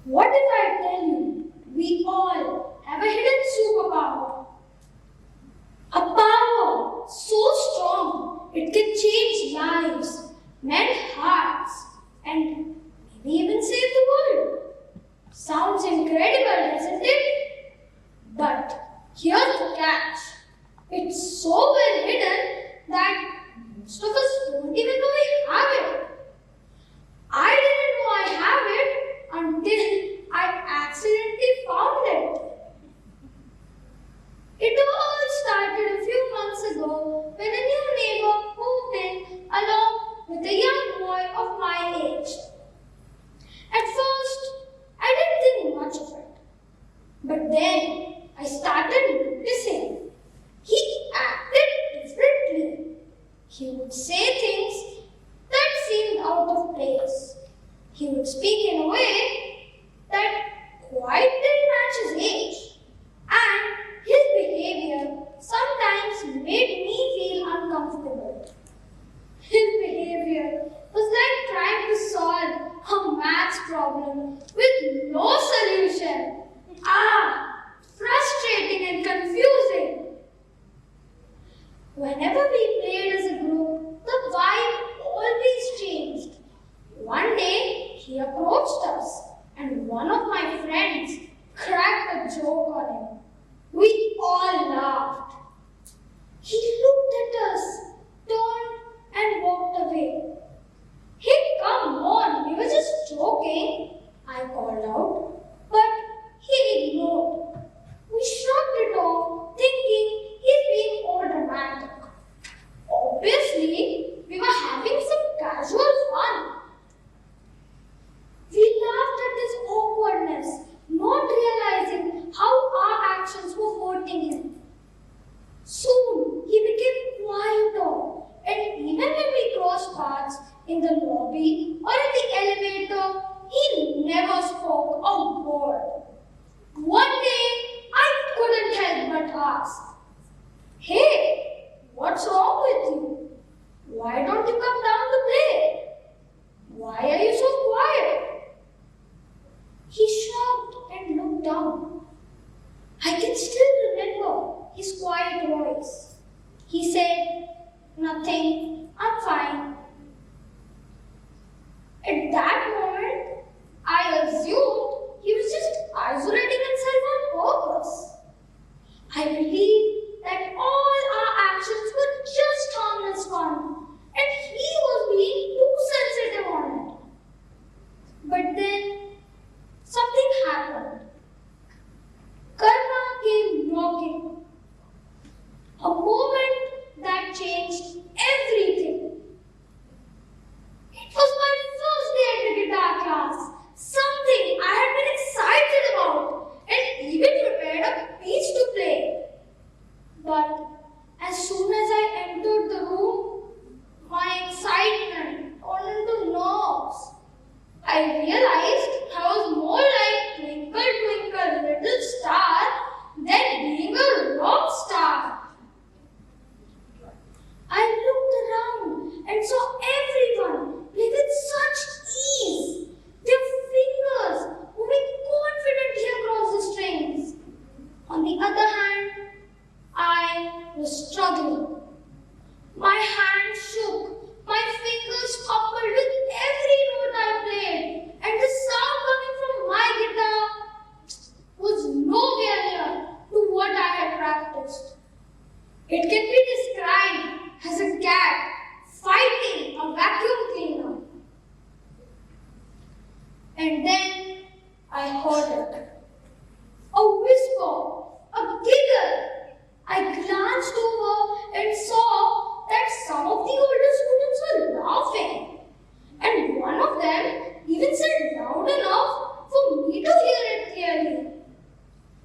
What if I tell you we all have a hidden superpower? A power so strong it can change lives, mend hearts, and maybe even save the world. Sounds incredible, doesn't it? But here's the catch. It's so well hidden that most of us don't even know we have it. I didn't know I have it until I accidentally found it. It all started a few months ago when a new neighbor moved in along with a young boy of my age. At first, I didn't think much of it. But then I started noticing. He acted differently. He would say things that seemed out of place. He would speak in a way that quite didn't match his age. And his behavior sometimes made me feel uncomfortable. His behavior was like trying to solve a maths problem with no solution. Frustrating and confusing. Whenever we played as a group, the vibe always changed. One day, he approached us and one of my friends cracked a joke on him. We all laughed. He looked at us, turned and walked away. Hey, come on, we were just joking, I called out, but he ignored. We shrugged it off, thinking he's being overdramatic. Obviously, we were having some casual fun. We laughed at his awkwardness, not realizing how our actions were hurting him. Soon, he became quieter, and even when we crossed paths in the lobby or in the elevator, he never spoke a word. One day, I couldn't help but ask, "Hey, what's wrong with you? Why don't you come down to play? Why are you so quiet?" He shrugged and looked down. I can still remember his quiet voice. He said, "Nothing, I'm fine." At that moment, I assumed he was just isolating himself on purpose. I believed that all our actions were just harmless fun, and he was being too sensitive on it. But then, something happened. Karma came knocking. A moment that changed everything. It was my first day at the guitar class, something I had been excited about and even prepared a piece to play. But as soon as I entered the room, my excitement turned into nerves. I realized I was more like Twinkle Twinkle Little Star than being a rock star. I looked around and saw everyone play with such ease, their fingers moving confidently across the strings. On the other hand, I was struggling. My hands shook, my fingers fumbled with every note I played, and the sound coming from my guitar was nowhere near to what I had practiced. It can be described as a cat fighting a vacuum cleaner. And then I heard it. A whisper, a giggle. I glanced over and saw that some of the older students were laughing. And one of them even said loud enough for me to hear it clearly.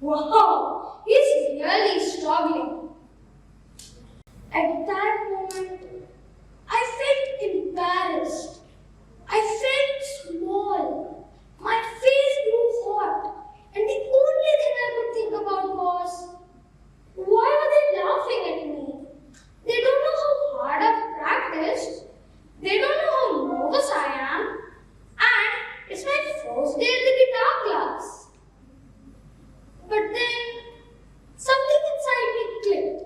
Wow, he's really struggling. At that moment, I felt embarrassed. I felt small. My face grew hot. And the only thing I could think about was, why are they laughing at me? They don't know how hard I've practiced. They don't know how nervous I am. And it's my first first day at the guitar class. But then something inside me clicked.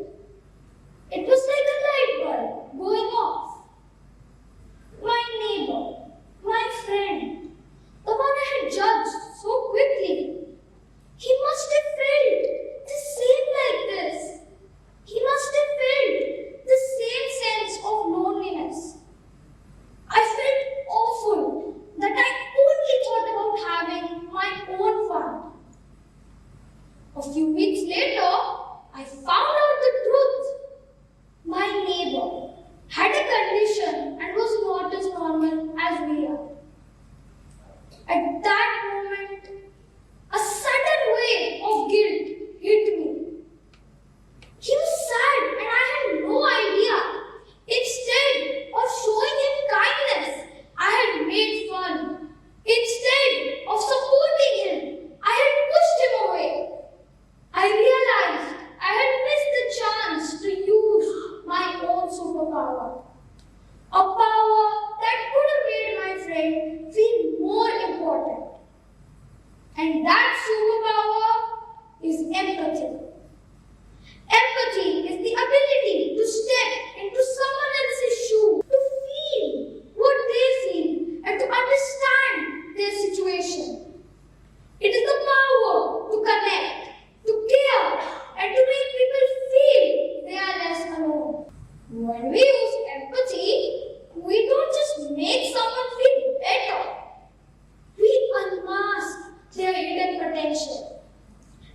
It was like a light bulb going off. My neighbor, my friend, the one I had judged so quickly, he must have felt the same like this. He must have felt the same sense of loneliness. I felt awful that I only thought about having my own fun. A few weeks later, I found out the truth. My neighbor had a condition and was not as normal as we are. At that moment, a sudden wave of guilt hit me. He was sad and I had no idea. Instead of showing him kindness, I had made fun. Instead of supporting him, I had pushed him away. I realized I had missed the chance to use my own superpower. A power that could have made my friend feel more important. And that superpower is empathy. Empathy is the ability to step into someone else's shoes, to feel what they feel, and to understand their situation. It is the power to connect, to care, and to make people feel they are less alone. When we use empathy, we don't just make someone feel better. We unmask their hidden potential.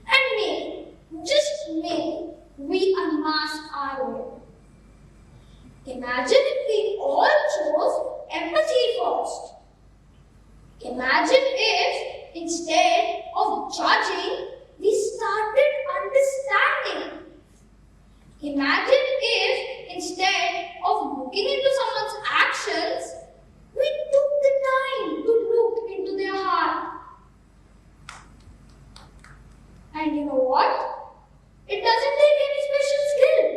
And maybe, just maybe, we unmask our own. Imagine if we all chose empathy first. Imagine if, instead of judging, we started understanding. Imagine if, instead of looking into someone's actions, we took the time to look into their heart. And you know what? It doesn't take any special skill.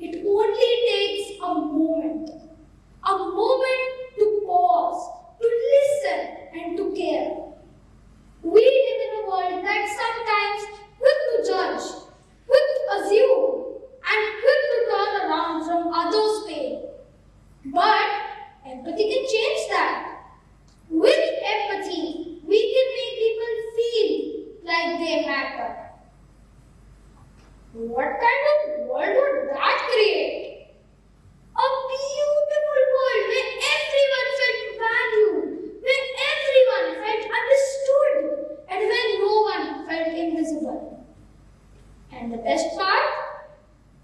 It only takes a moment. A moment to pause, to listen, and to care. We live in a world that's sometimes quick to judge, quick to assume, and quick to turn around from others' pain. But empathy can change that. With empathy, we can make people feel like they matter. What kind of world would that create? A beautiful world where everyone felt valued, where everyone felt understood, and where no one felt invisible. And the best part?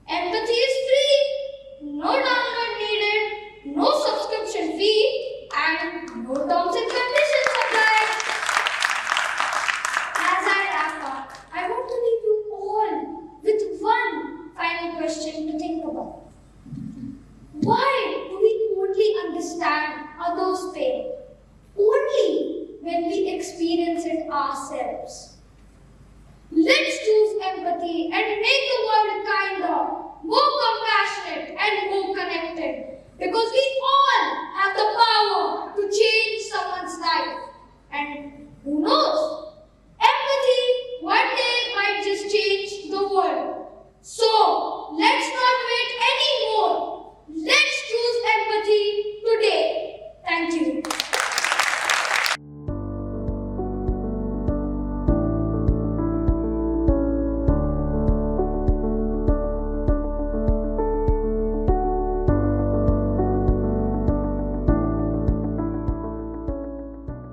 Empathy is free. No download needed, no subscription fee, and no terms and conditions applied. As I wrap up, I want to leave you all with one final question to think about. Why do we only understand others' pain? Only when we experience it ourselves. Let's choose empathy and make the world kinder, more compassionate, and more connected. Because we all have the power to change someone's life. And who knows?